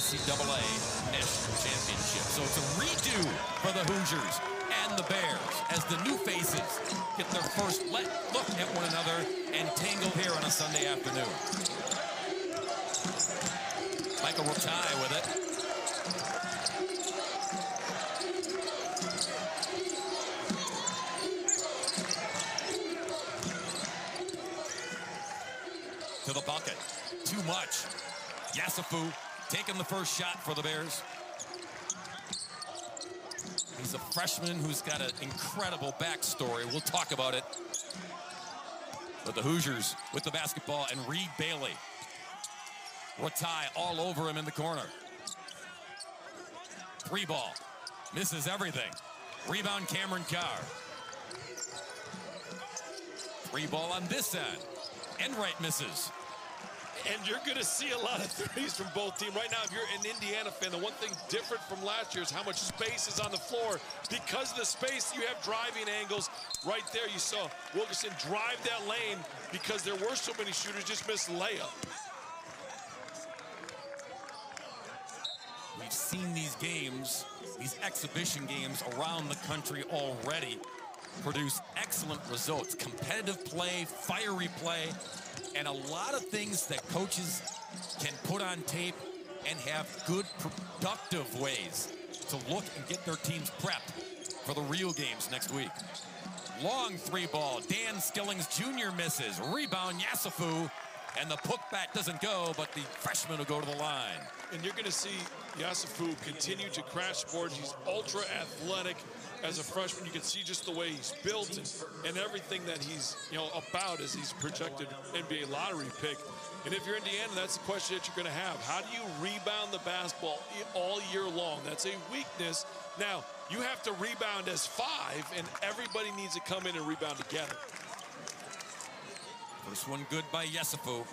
NCAA National Championship. So it's a redo for the Hoosiers and the Bears as the new faces get their first look at one another and tangle here on a Sunday afternoon. Michael Rotai with it. To the bucket. Too much. Yasafu taking the first shot for the Bears. He's a freshman who's got an incredible backstory. We'll talk about it. But the Hoosiers with the basketball and Reed Bailey. Rotai all over him in the corner. Three ball. Misses everything. Rebound Cameron Carr. Three ball on this end. Enright misses. And you're going to see a lot of threes from both teams. Right now, if you're an Indiana fan, the one thing different from last year is how much space is on the floor. Because of the space, you have driving angles. Right there, you saw Wilkerson drive that lane because there were so many shooters, just missed layup. We've seen these games, these exhibition games around the country already produce excellent results. Competitive play, fiery play, and a lot of things that coaches can put on tape and have good, productive ways to look and get their teams prepped for the real games next week. Long three ball. Dan Skillings Jr. misses. Rebound Yasafu. And the putback doesn't go, but the freshman will go to the line. And you're going to see Yasafu continue to crash boards. He's ultra athletic. As a freshman, you can see just the way he's built and everything that he's, about as he's projected NBA lottery pick. And if you're Indiana, that's the question that you're going to have. How do you rebound the basketball all year long? That's a weakness. Now, you have to rebound as five, and everybody needs to come in and rebound together. First one good by Yasafu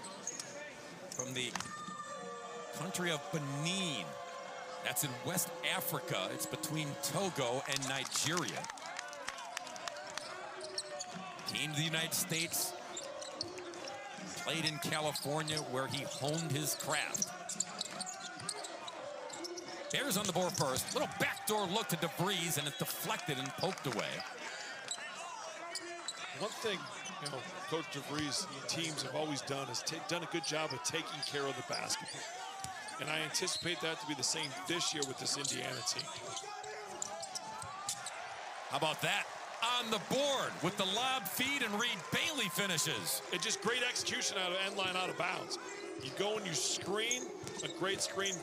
from the country of Benin. That's in West Africa. It's between Togo and Nigeria. Came to the United States, played in California where he honed his craft. Bears on the board first. Little backdoor look to DeVries, and it's deflected and poked away. One thing, Coach DeVries' teams have always done is done a good job of taking care of the basketball. And I anticipate that to be the same this year with this Indiana team. How about that? On the board with the lob feed, and Reed Bailey finishes. And just great execution out of end line, out of bounds. You go and you screen. A great screen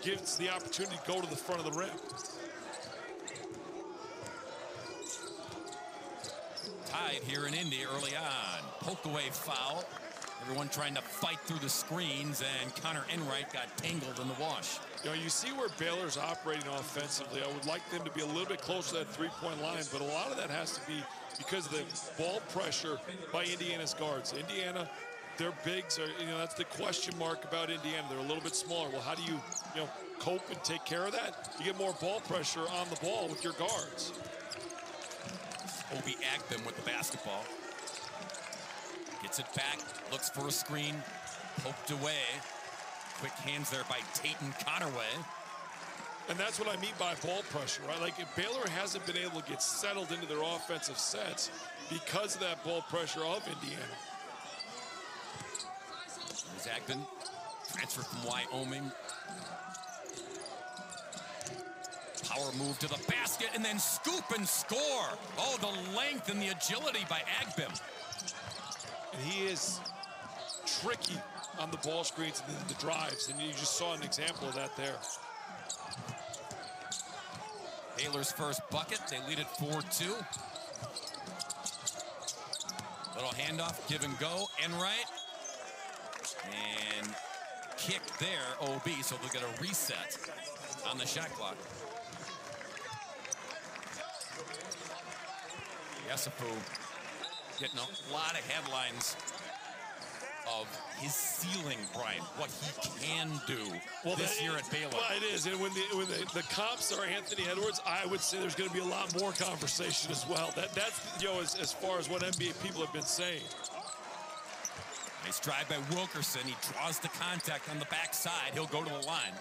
gives the opportunity to go to the front of the rim. Tied here in Indy early on. Poke away foul. Everyone trying to fight through the screens, and Connor Enright got tangled in the wash. You see where Baylor's operating offensively. I would like them to be a little bit closer to that three-point line, but a lot of that has to be because of the ball pressure by Indiana's guards. Indiana, their bigs are, that's the question mark about Indiana. They're a little bit smaller. Well, how do you, cope and take care of that? You get more ball pressure on the ball with your guards. Obi Agbim with the basketball. Gets it back, looks for a screen, poked away. Quick hands there by Tayton Conaway. And that's what I mean by ball pressure, right? Like, if Baylor hasn't been able to get settled into their offensive sets because of that ball pressure of Indiana. There's Agbin, transfer from Wyoming. Power move to the basket, and then scoop and score. Oh, the length and the agility by Agbim. And he is tricky on the ball screens and the drives, and you just saw an example of that there. Baylor's first bucket. They lead it 4-2. Little handoff, give and go. Enright. And kick there, OB, so they'll get a reset on the shot clock. Yasafu getting a lot of headlines of his ceiling, Brian, what he can do this year at Baylor. Well, it is, and when the comps are Anthony Edwards, I would say there's going to be a lot more conversation as well. That's as far as what NBA people have been saying. Nice drive by Wilkerson. He draws the contact on the backside. He'll go to the line.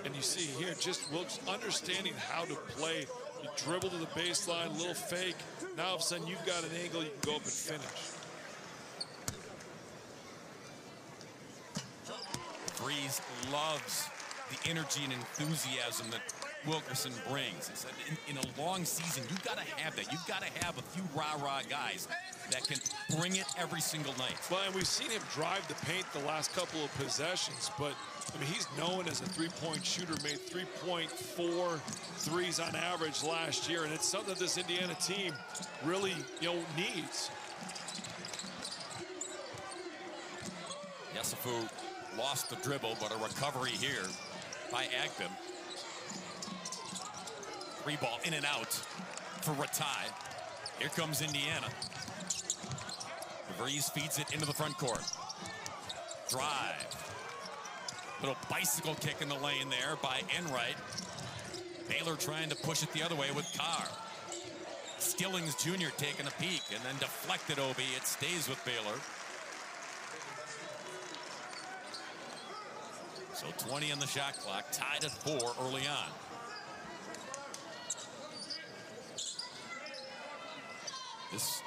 And you see here, just Wilkes understanding how to play. You dribble to the baseline, a little fake. Now all of a sudden you've got an angle, you can go up and finish. Breeze loves the energy and enthusiasm that Wilkerson brings. He said in a long season, you've got to have that. You've got to have a few rah-rah guys that can bring it every single night. Well, and we've seen him drive the paint the last couple of possessions, but I mean, he's known as a three-point shooter, made 3.4 threes on average last year, and it's something that this Indiana team really, needs. Yesufu lost the dribble, but a recovery here by Agben. Three ball in and out for Ratai. Here comes Indiana. DeVries feeds it into the front court. Drive. Little bicycle kick in the lane there by Enright. Baylor trying to push it the other way with Carr. Skillings Jr. taking a peek and then deflected OB. It stays with Baylor. So 20 on the shot clock, tied at 4 early on. This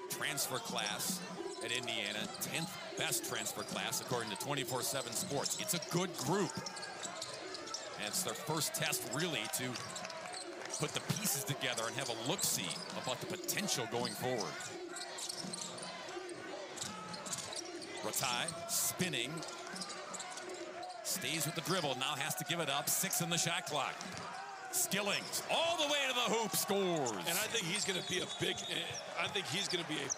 transfer class at Indiana, 10th best transfer class according to 24/7 Sports. It's a good group. And it's their first test really to put the pieces together and have a look-see about the potential going forward. Ratai spinning. Stays with the dribble, now has to give it up. 6 on the shot clock. Skillings all the way to the hoop, scores. And I think he's going to be a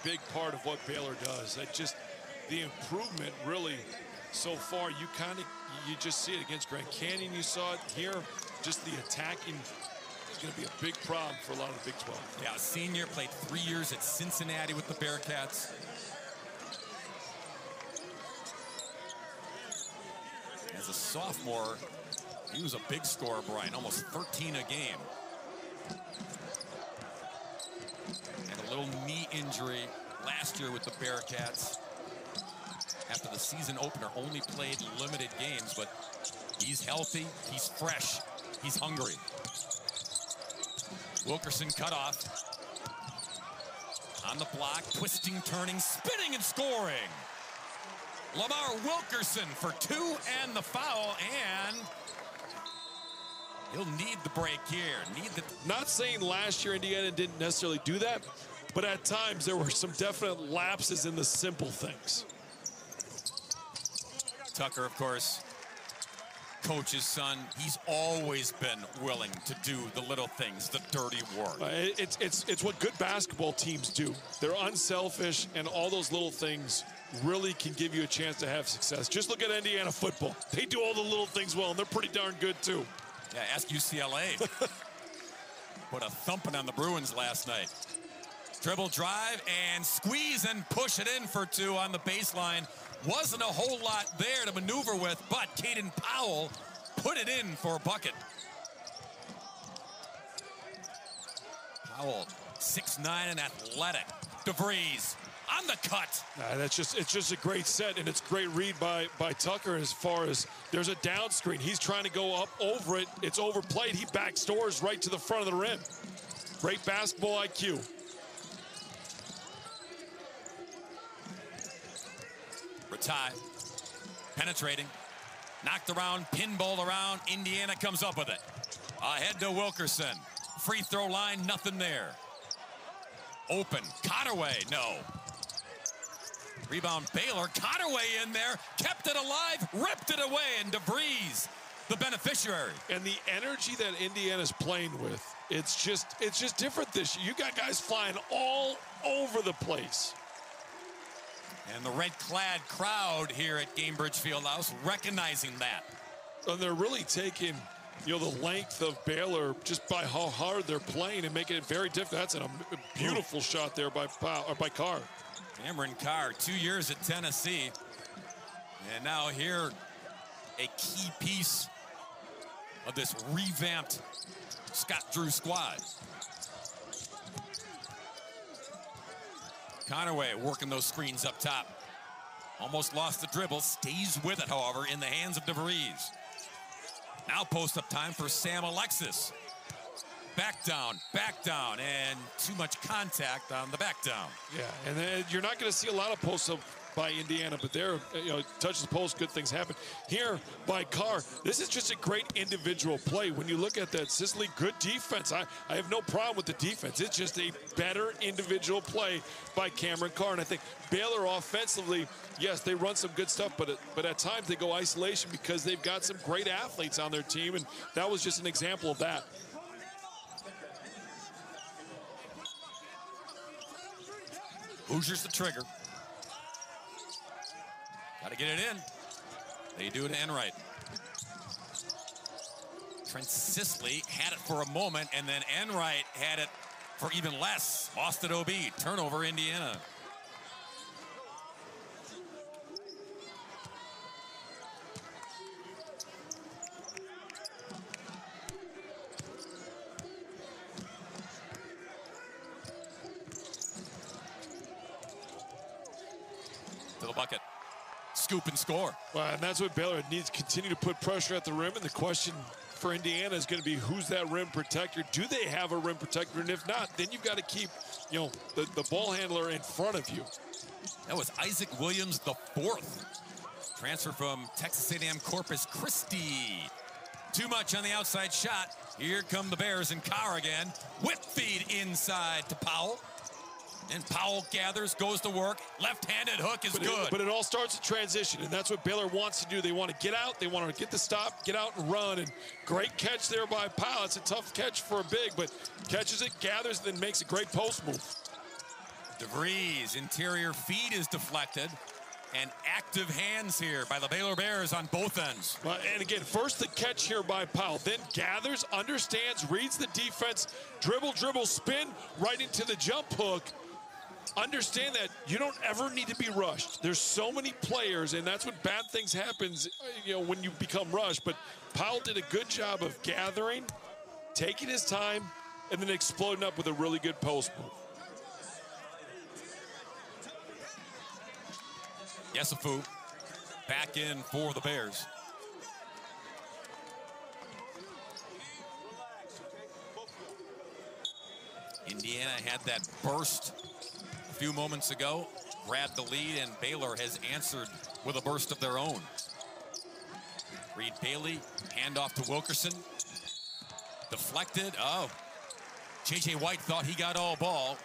big part of what Baylor does. That just the improvement really so far. You just see it against Grand Canyon. You saw it here. Just the attacking is going to be a big problem for a lot of the Big 12. Yeah, senior, played 3 years at Cincinnati with the Bearcats. As a sophomore, he was a big scorer, Brian, almost 13 a game. And a little knee injury last year with the Bearcats. After the season opener, only played limited games, but he's healthy, he's fresh, he's hungry. Wilkerson cut off. On the block, twisting, turning, spinning, and scoring. Lamar Wilkerson for 2 and the foul, and he'll need the break here. Not saying last year Indiana didn't necessarily do that, but at times there were some definite lapses in the simple things. Tucker, of course, coach's son. He's always been willing to do the little things, the dirty work. It's what good basketball teams do. They're unselfish, and all those little things really can give you a chance to have success. Just look at Indiana football. They do all the little things well, and they're pretty darn good, too. Yeah, ask UCLA. Put a thumping on the Bruins last night. Dribble drive and squeeze and push it in for 2 on the baseline. Wasn't a whole lot there to maneuver with, but Caden Powell put it in for a bucket. Powell, 6'9" and athletic. DeVries on the cut. It's just a great set, and it's a great read by Tucker as far as there's a down screen. He's trying to go up over it. It's overplayed. He backdoors right to the front of the rim. Great basketball IQ. Ratai penetrating, knocked around, pinballed around. Indiana comes up with it. Ahead to Wilkerson. Free throw line, nothing there. Open, Conaway, no. Rebound Baylor, Conaway in there, kept it alive, ripped it away, and DeVries, the beneficiary. And the energy that Indiana's playing with, it's just different this year. You got guys flying all over the place. And the red-clad crowd here at Gainbridge Fieldhouse recognizing that. And they're really taking, the length of Baylor just by how hard they're playing and making it very difficult. That's a beautiful shot there by Carr. Cameron Carr, 2 years at Tennessee. And now here, a key piece of this revamped Scott Drew squad. Conaway working those screens up top. Almost lost the dribble. Stays with it, however, in the hands of DeVries. Now post-up time for Sam Alexis. Back down, and too much contact on the back down. Yeah, and then you're not going to see a lot of post-up by Indiana, but there, touches the post, good things happen. Here by Carr, this is just a great individual play. When you look at that, Sicily, good defense. I have no problem with the defense. It's just a better individual play by Cameron Carr. And I think Baylor offensively, yes, they run some good stuff, but at times they go isolation because they've got some great athletes on their team, and that was just an example of that. Hoosiers the trigger. Got to get it in. They do it to Enright. Trent Sisley had it for a moment, and then Enright had it for even less. Lost it OB. Turnover, Indiana. To the bucket. Scoop and score. Well, and that's what Baylor needs to continue to put pressure at the rim. And the question for Indiana is going to be, who's that rim protector? Do they have a rim protector? And if not, then you've got to keep, the ball handler in front of you. That was Isaac Williams the fourth. Transfer from Texas A&M Corpus Christi. Too much on the outside shot. Here come the Bears and Carr again. Whip feed inside to Powell. And Powell gathers, goes to work. Left-handed hook is good. But it all starts at transition, and that's what Baylor wants to do. They want to get out. They want to get the stop, get out and run. And great catch there by Powell. It's a tough catch for a big, but catches it, gathers, and then makes a great post move. DeVries, interior feed is deflected. And active hands here by the Baylor Bears on both ends. Well, and again, first the catch here by Powell, then gathers, understands, reads the defense, dribble, spin, right into the jump hook. Understand that you don't ever need to be rushed. There's so many players, and that's when bad things happens, when you become rushed. But Powell did a good job of gathering, taking his time, and then exploding up with a really good post move. Yesufu back in for the Bears. Indiana had that burst a few moments ago, grabbed the lead, and Baylor has answered with a burst of their own. Reed Bailey, handoff to Wilkerson. Deflected. Oh, J.J. White thought he got all ball.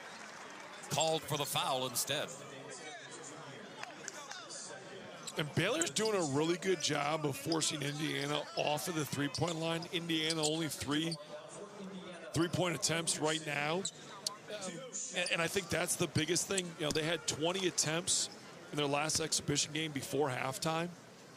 Called for the foul instead. And Baylor's doing a really good job of forcing Indiana off of the three-point line. Indiana only three-point attempts right now. And I think that's the biggest thing. They had 20 attempts in their last exhibition game before halftime.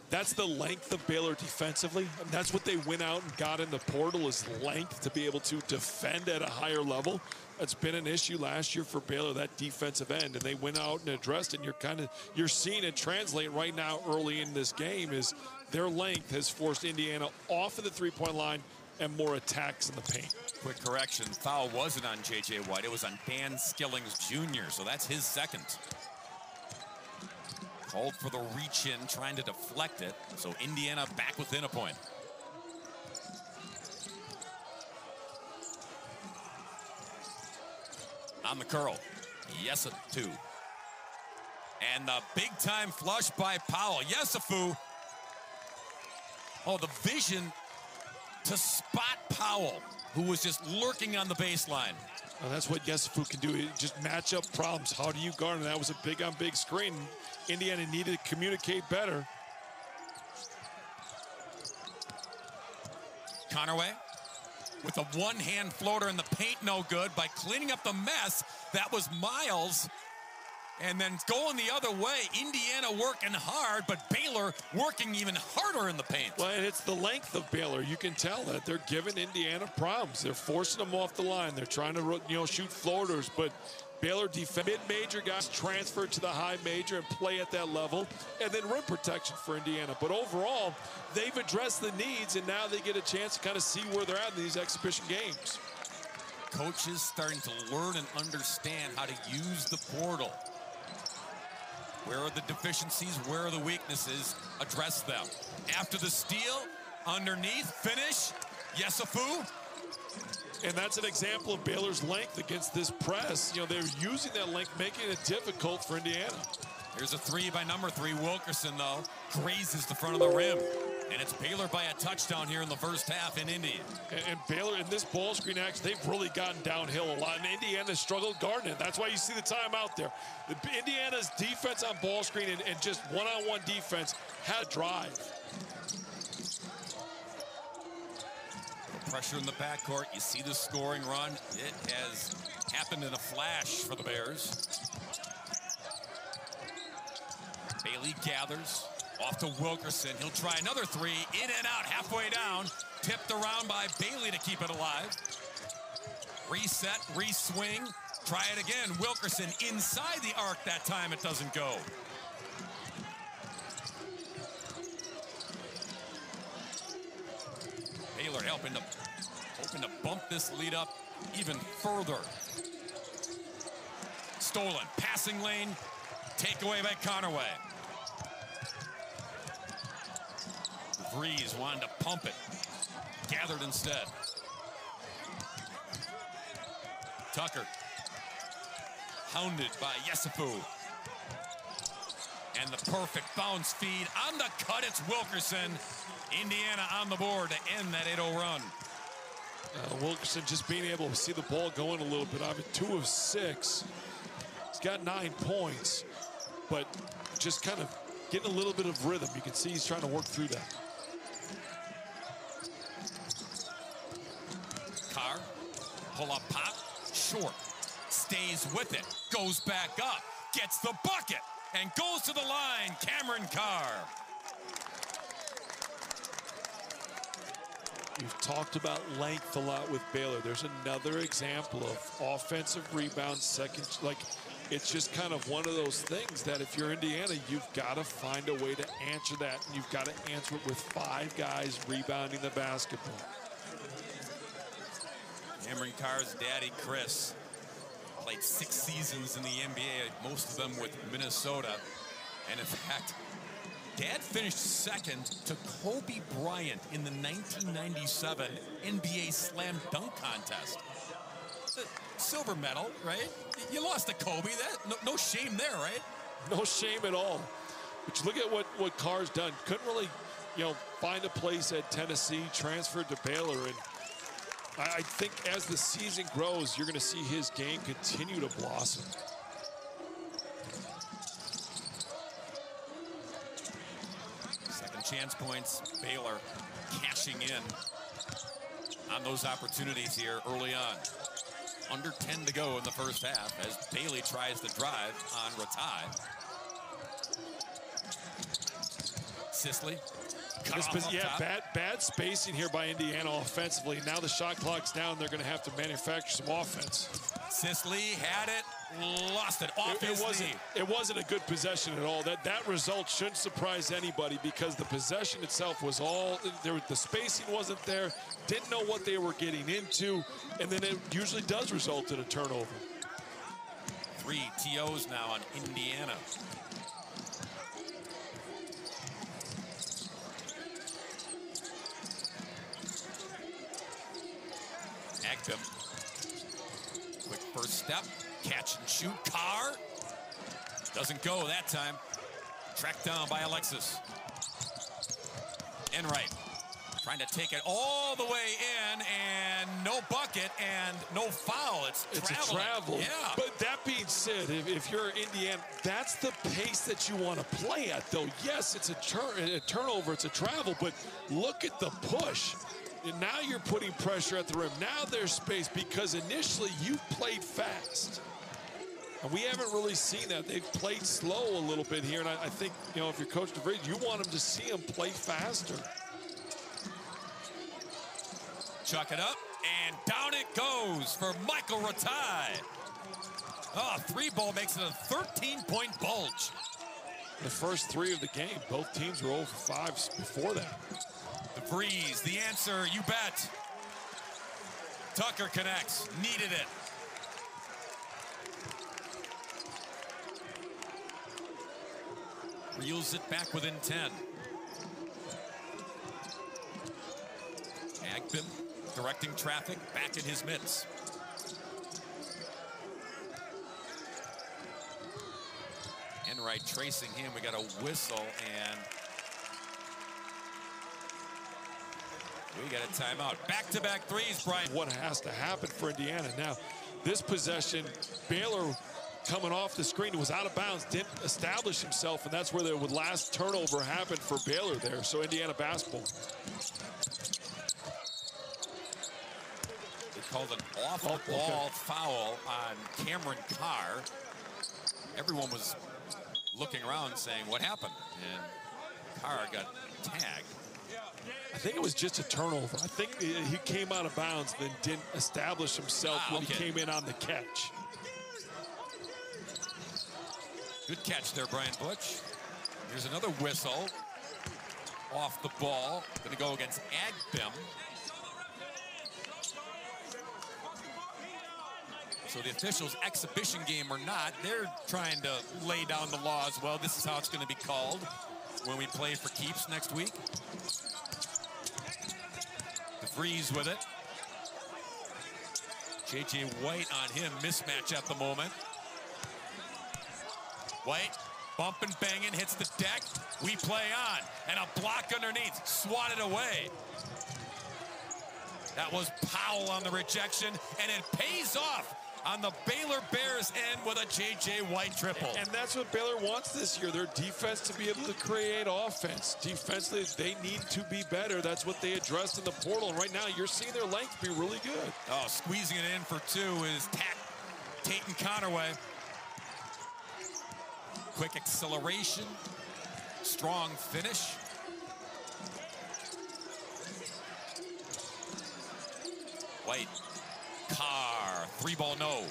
That's the length of Baylor defensively. And that's what they went out and got in the portal, is length to be able to defend at a higher level. That's been an issue last year for Baylor, that defensive end, and they went out and addressed it. And you're seeing it translate right now early in this game, is their length has forced Indiana off of the three-point line and more attacks in the paint. Quick correction, foul wasn't on J.J. White. It was on Dan Skillings Jr., so that's his second. Called for the reach-in, trying to deflect it. So Indiana back within a point. On the curl. Yesufu. And the big-time flush by Powell. Yesufu. Oh, the vision to spot Powell, who was just lurking on the baseline. Well, that's what Yesufu can do. Just match up problems. How do you guard? And that was a big-on-big screen. Indiana needed to communicate better. Conaway with a one-hand floater in the paint, no good. By cleaning up the mess, that was Miles. And then going the other way, Indiana working hard, but Baylor working even harder in the paint. Well, and it's the length of Baylor. You can tell that they're giving Indiana problems. They're forcing them off the line. They're trying to, shoot floaters, but Baylor mid-major guys transfer to the high major and play at that level, and then rim protection for Indiana. But overall, they've addressed the needs, and now they get a chance to kind of see where they're at in these exhibition games. Coaches starting to learn and understand how to use the portal. Where are the deficiencies? Where are the weaknesses? Address them. After the steal, Underneath, finish, Yesufu. And that's an example of Baylor's length against this press. You know, they're using that length, making it difficult for Indiana. Here's a three by number 3. Wilkerson, though, grazes the front of the rim. And it's Baylor by a touchdown here in the first half in Indy. And Baylor, in this ball screen action, they've really gotten downhill a lot. And Indiana struggled guarding it. That's why you see the timeout there. Indiana's defense on ball screen and just one-on-one defense had drive. Pressure in the backcourt. You see the scoring run. It has happened in a flash for the Bears. Bailey gathers. Off to Wilkerson. He'll try another 3. In and out, halfway down. Tipped around by Bailey to keep it alive. Reset, re-swing. Try it again. Wilkerson inside the arc that time. It doesn't go. Baylor hoping to bump this lead up even further. Stolen. Passing lane. Takeaway by Conaway. Breeze wanted to pump it. Gathered instead. Tucker. Hounded by Yesufu. And the perfect bounce feed. On the cut, it's Wilkerson. Indiana on the board to end that 8-0 run. Wilkerson just being able to see the ball going a little bit. I mean, 2 of 6. He's got 9 points, but just kind of getting a little bit of rhythm. You can see he's trying to work through that. Carr, pull up pop, short, stays with it, goes back up, gets the bucket, and goes to the line, Cameron Carr. We've talked about length a lot with Baylor. There's another example of offensive rebound, second, like it's just kind of one of those things that if you're Indiana, you've got to find a way to answer that. And you've got to answer it with 5 guys rebounding the basketball. Cameron Carr's daddy, Chris, played 6 seasons in the NBA, most of them with Minnesota. And in fact, Dad finished second to Kobe Bryant in the 1997 NBA Slam Dunk Contest. Silver medal, right? You lost to Kobe. No shame there, right? No shame at all. But you look at what Carr's done. Couldn't really, find a place at Tennessee, transferred to Baylor. And I think as the season grows, you're going to see his game continue to blossom. Second chance points, Baylor cashing in on those opportunities here early on. Under 10 to go in the first half as Bailey tries to drive on Ratai. Sisley. Bad spacing here by Indiana offensively. Now the shot clock's down. They're going to have to manufacture some offense. Sisley had it, lost it off his knee. It wasn't a good possession at all. That result shouldn't surprise anybody because the possession itself was all there. The spacing wasn't there. Didn't know what they were getting into, and then it usually does result in a turnover. 3 TOs now on Indiana. Agdam. Quick first step, catch and shoot. Carr doesn't go that time. Tracked down by Alexis. Enright trying to take it all the way in, and no bucket and no foul. It's a travel. Yeah. But that being said, if you're Indiana, that's the pace that you want to play at, though. Yes, it's a turnover, it's a travel, but look at the push. And now you're putting pressure at the rim. Now there's space because initially you played fast. And we haven't really seen that. They've played slow a little bit here. And I think, if you're Coach DeVries, you want them to see them play faster. Chuck it up, and down it goes for Michael Ratai. Oh, 3-ball makes it a 13-point bulge. The first 3 of the game, both teams were 0 for 5 before that. The breeze, the answer, you bet. Tucker connects, needed it. Reels it back within 10. Agbim directing traffic back in his mitts. Enright tracing him. We got a whistle, and we got a timeout. Back-to-back threes, Brian. What has to happen for Indiana now? This possession, Baylor coming off the screen was out of bounds, didn't establish himself, and that's where the last turnover happened for Baylor there. So Indiana basketball. They called an off-the-ball foul on Cameron Carr. Everyone was looking around saying, what happened? And Carr got tagged. I think it was just a turnover. I think he came out of bounds, then didn't establish himself when he came in on the catch. Good catch there, Brian Butch. Here's another whistle. Off the ball. Going to go against Agbim. So the officials, exhibition game or not, they're trying to lay down the law as well. This is how it's going to be called when we play for keeps next week. DeVries with it. J.J. White on him, mismatch at the moment. White, bumping, banging, hits the deck. We play on, and a block underneath, swatted away. That was Powell on the rejection, and it pays off on the Baylor Bears end with a J.J. White triple. And that's what Baylor wants this year, their defense to be able to create offense. Defensively, they need to be better. That's what they addressed in the portal. And right now, you're seeing their length be really good. Oh, squeezing it in for two is Tatum Connerway. Quick acceleration, strong finish. White, Carr, three ball no.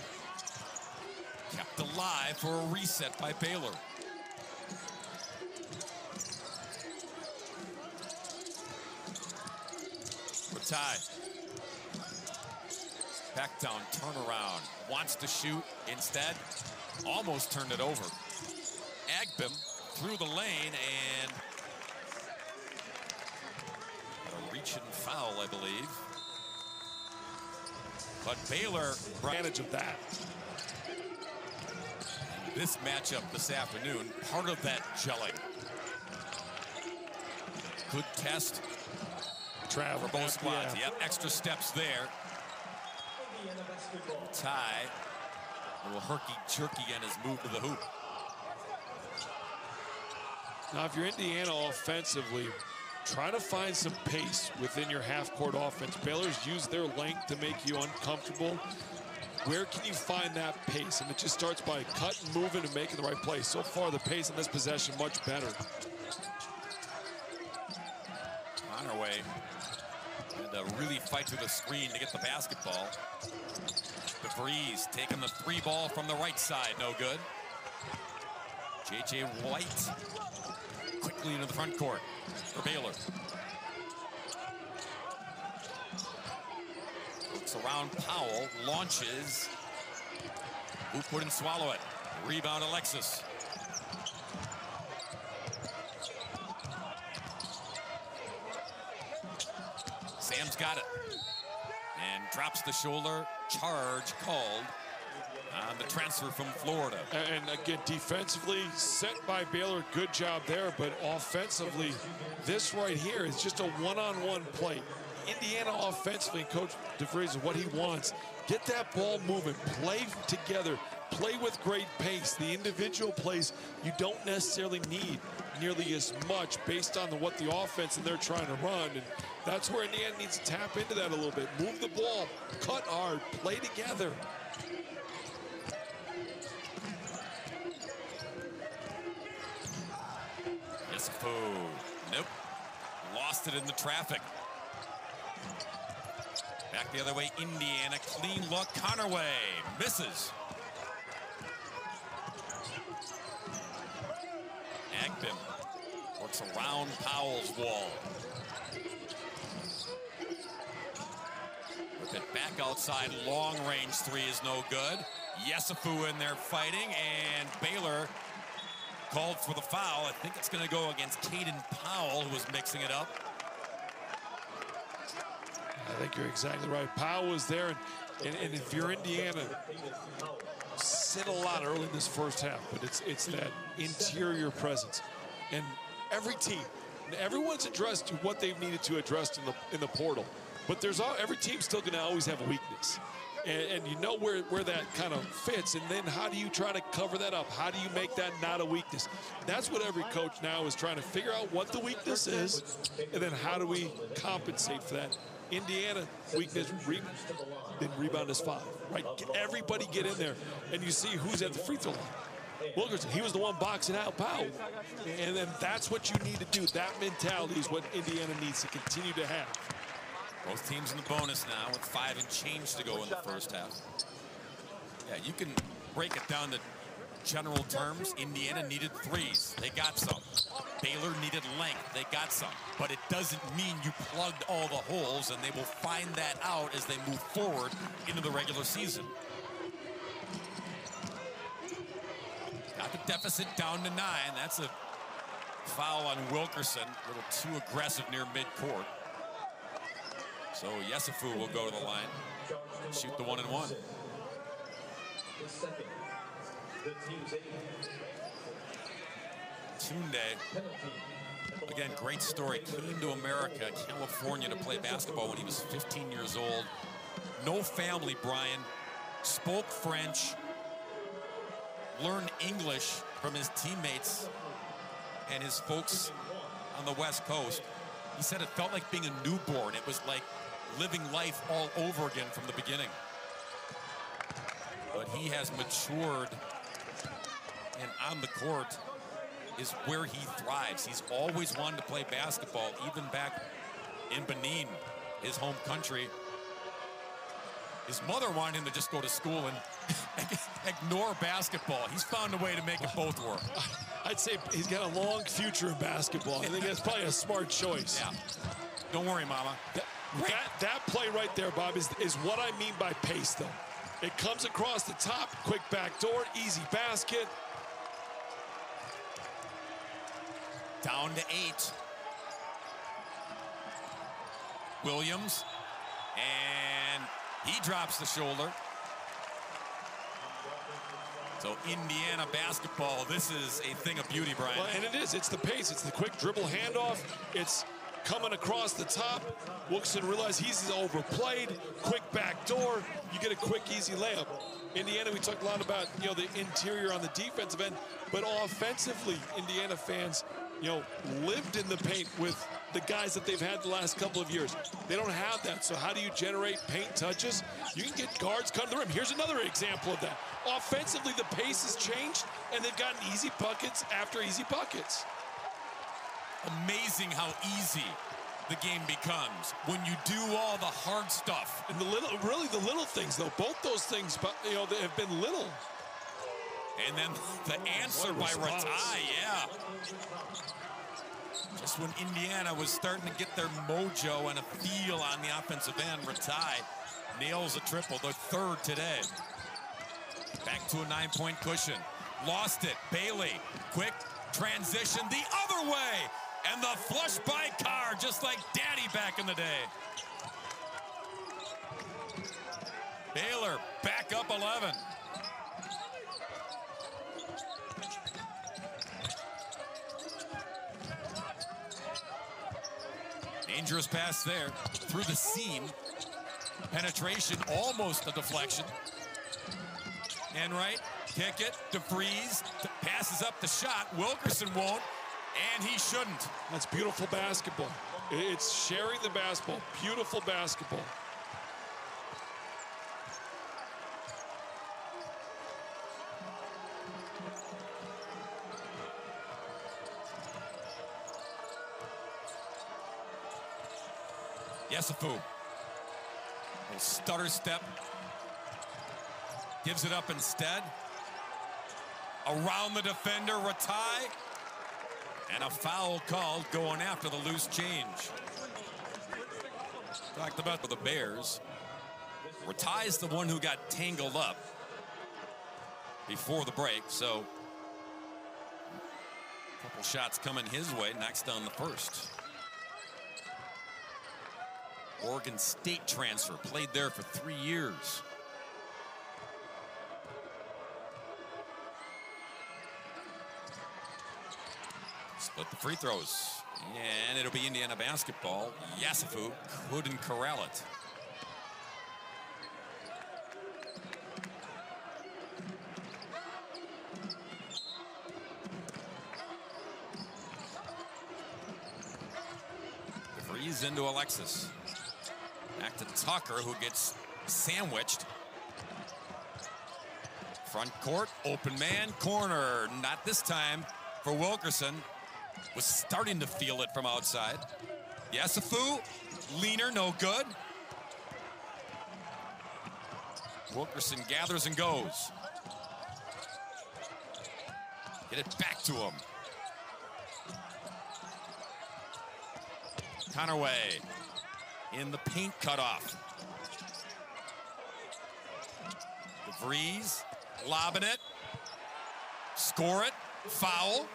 Kept alive for a reset by Baylor. We're tied. Back down, turnaround, wants to shoot, instead, almost turned it over. Agbim through the lane, and a reach and foul, I believe. But Baylor Advantage of that. This matchup this afternoon, part of that gelling. Good test Travel for both squads. Yeah. Yep, extra steps there. Ty, a little herky-jerky on his move to the hoop. Now, if you're Indiana offensively, try to find some pace within your half-court offense. Baylor's used their length to make you uncomfortable. Where can you find that pace? And it just starts by cutting, moving, and making the right play. So far, the pace in this possession much better. Connerway had to really fight through the screen to get the basketball. DeVries taking the three ball from the right side, no good. J.J. White quickly into the front court for Baylor. Looks around Powell, launches. Hoop wouldn't swallow it. Rebound Alexis. Sam's got it. And drops the shoulder. Charge called on the transfer from Florida. And again, defensively, set by Baylor, good job there. But offensively, this right here is just a one-on-one play. Indiana offensively, Coach DeVries is what he wants. Get that ball moving, play together, play with great pace. The individual plays you don't necessarily need nearly as much based on what the offense and they're trying to run. And that's where Indiana needs to tap into that a little bit. Move the ball, cut hard, play together. Nope. Lost it in the traffic. Back the other way, Indiana. Clean look, Connerway misses. Agbim works around Powell's wall. With it back outside, long range three is no good. Yesufu in there fighting, and Baylor called for the foul. I think it's going to go against Caden Powell, who was mixing it up. I think you're exactly right. Powell was there, and if you're Indiana, sit a lot early in this first half, but it's that interior presence. And every team, everyone's addressed to what they've needed to address in the portal, but every team's still going to always have a weakness. And you know where that kind of fits, and then how do you try to cover that up? How do you make that not a weakness? That's what every coach now is trying to figure out what the weakness is, and then how do we compensate for that? Indiana, weakness, then rebound is 5, right? Everybody get in there, and you see who's at the free throw line. Wilkerson, he was the one boxing out Powell. And then that's what you need to do. That mentality is what Indiana needs to continue to have. Both teams in the bonus now with 5 and change to go in the first half. Yeah, you can break it down to general terms. Indiana needed 3s. They got some. Baylor needed length. They got some. But it doesn't mean you plugged all the holes, and they will find that out as they move forward into the regular season. Got the deficit down to 9. That's a foul on Wilkerson. A little too aggressive near midcourt. So Yesufu will go to the line and shoot the 1-and-1. Tunde, again, great story. Came to America, California, to play basketball when he was 15 years old. No family, Brian. Spoke French. Learned English from his teammates and his folks on the West Coast. He said it felt like being a newborn. It was like living life all over again from the beginning. But he has matured, and on the court is where he thrives. He's always wanted to play basketball, even back in Benin, his home country. His mother wanted him to just go to school and ignore basketball. He's found a way to make it both work. I'd say he's got a long future in basketball. I think that's probably a smart choice. Yeah. Don't worry, Mama. That play right there, Bob, is what I mean by pace, though. It comes across the top, quick back door, easy basket. Down to 8. Williams, and he drops the shoulder. So Indiana basketball, this is a thing of beauty, Brian. Well, and it is. It's the pace. It's the quick dribble handoff. It's coming across the top. Wilkerson realized he's overplayed. Quick back door. You get a quick, easy layup. Indiana, we talked a lot about, the interior on the defensive end, but offensively, Indiana fans, lived in the paint with the guys that they've had the last couple of years. They don't have that. So how do you generate paint touches? You can get guards come to the rim. Here's another example of that. Offensively, the pace has changed, and they've gotten easy buckets after easy buckets. Amazing how easy the game becomes when you do all the hard stuff. And the little things, though. Both those things, they have been little. And then the answer by Ratai, yeah. Just when Indiana was starting to get their mojo and a feel on the offensive end, Ratai nails a triple, the 3rd today. Back to a 9-point cushion. Lost it. Bailey, quick transition the other way. And the flush by Carr, just like Daddy back in the day. Baylor back up 11. Dangerous pass there through the seam. Penetration, almost a deflection. And right, kick it, DeVries passes up the shot. Wilkerson won't, and he shouldn't. That's beautiful basketball. It's sharing the basketball. Beautiful basketball. Yesufu, little stutter step, gives it up instead. Around the defender, Ratai, and a foul called going after the loose change. Talked about the Bears. Ratai's the one who got tangled up before the break, so a couple shots coming his way, next on the first. Oregon State transfer, played there for 3 years. Split the free throws. And it'll be Indiana basketball. Yasafu couldn't corral it. DeVries into Alexis. Back to Tucker, who gets sandwiched. Front court, open man, corner. Not this time for Wilkerson. Was starting to feel it from outside. Yasafu, leaner, no good. Wilkerson gathers and goes. Get it back to him. Conaway in the paint cutoff. DeVries lobbing it. Score it. Foul.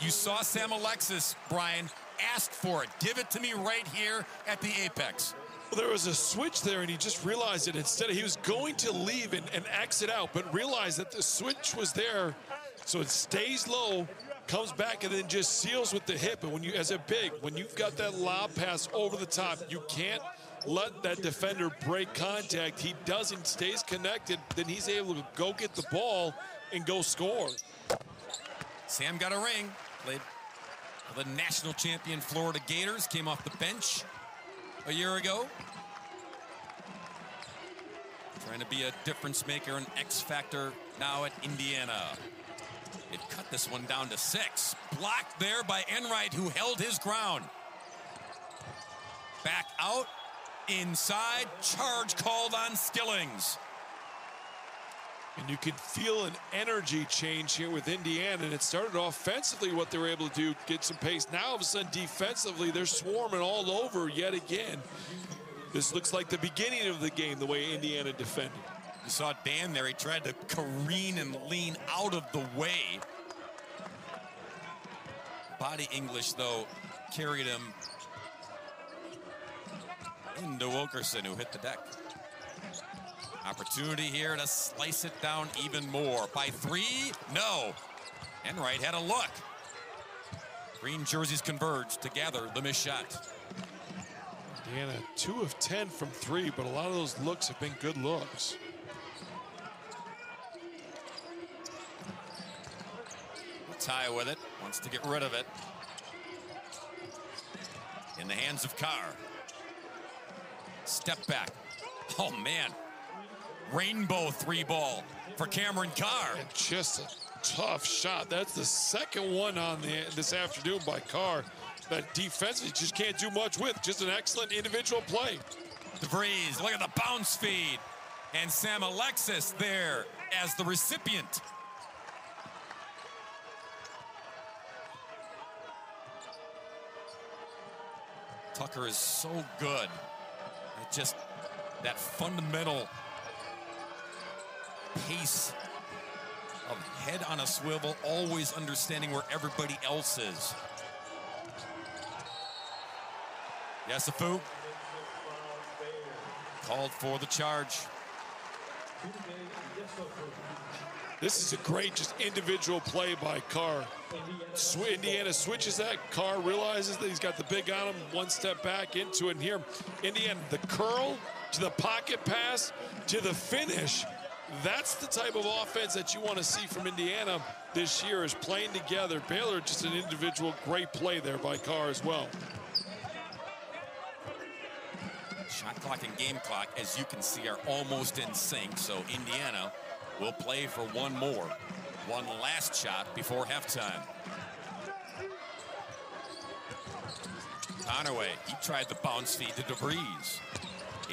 You saw Sam Alexis, Brian, ask for it. Give it to me right here at the apex. Well, there was a switch there, and he just realized it. Instead, he was going to leave and exit out, but realized that the switch was there, so it stays low, comes back, and then just seals with the hip. And when you, as a big, when you've got that lob pass over the top, you can't let that defender break contact. He doesn't, stays connected, then he's able to go get the ball and go score. Sam got a ring. Played for the national champion Florida Gators. Came off the bench a year ago. Trying to be a difference maker, an X factor now at Indiana. It cut this one down to 6. Blocked there by Enright, who held his ground. Back out, inside, charge called on Stillings. And you can feel an energy change here with Indiana. And it started offensively, what they were able to do, get some pace. Now, all of a sudden, defensively, they're swarming all over yet again. This looks like the beginning of the game, the way Indiana defended. You saw Dan there. He tried to careen and lean out of the way. Body English, though, carried him into Wilkerson, who hit the deck. Opportunity here to slice it down even more. By 3, no. Enright had a look. Green jerseys converged to gather the missed shot. Indiana 2 of 10 from 3, but a lot of those looks have been good looks. Ty with it, wants to get rid of it. In the hands of Carr. Step back. Oh, man. Rainbow 3-ball for Cameron Carr. And just a tough shot. That's the second one on this afternoon by Carr. That defensively just can't do much with. Just an excellent individual play. DeVries, look at the bounce feed. And Sam Alexis there as the recipient. Tucker is so good. It just, that fundamental pace of head on a swivel, always understanding where everybody else is. Yasafu called for the charge. This is a great just individual play by Carr. Indiana switches that. Carr realizes that he's got the big on him. One step back into it. And here, Indiana, the curl to the pocket pass to the finish. That's the type of offense that you want to see from Indiana this year, is playing together. Baylor, just an individual great play there by Carr as well. Shot clock and game clock, as you can see, are almost in sync. So Indiana will play for one more. One last shot before halftime. Conaway, he tried the bounce feed to DeVries.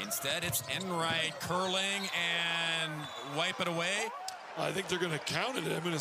Instead, it's Enright curling and wipe it away. I think they're going to count it. I mean,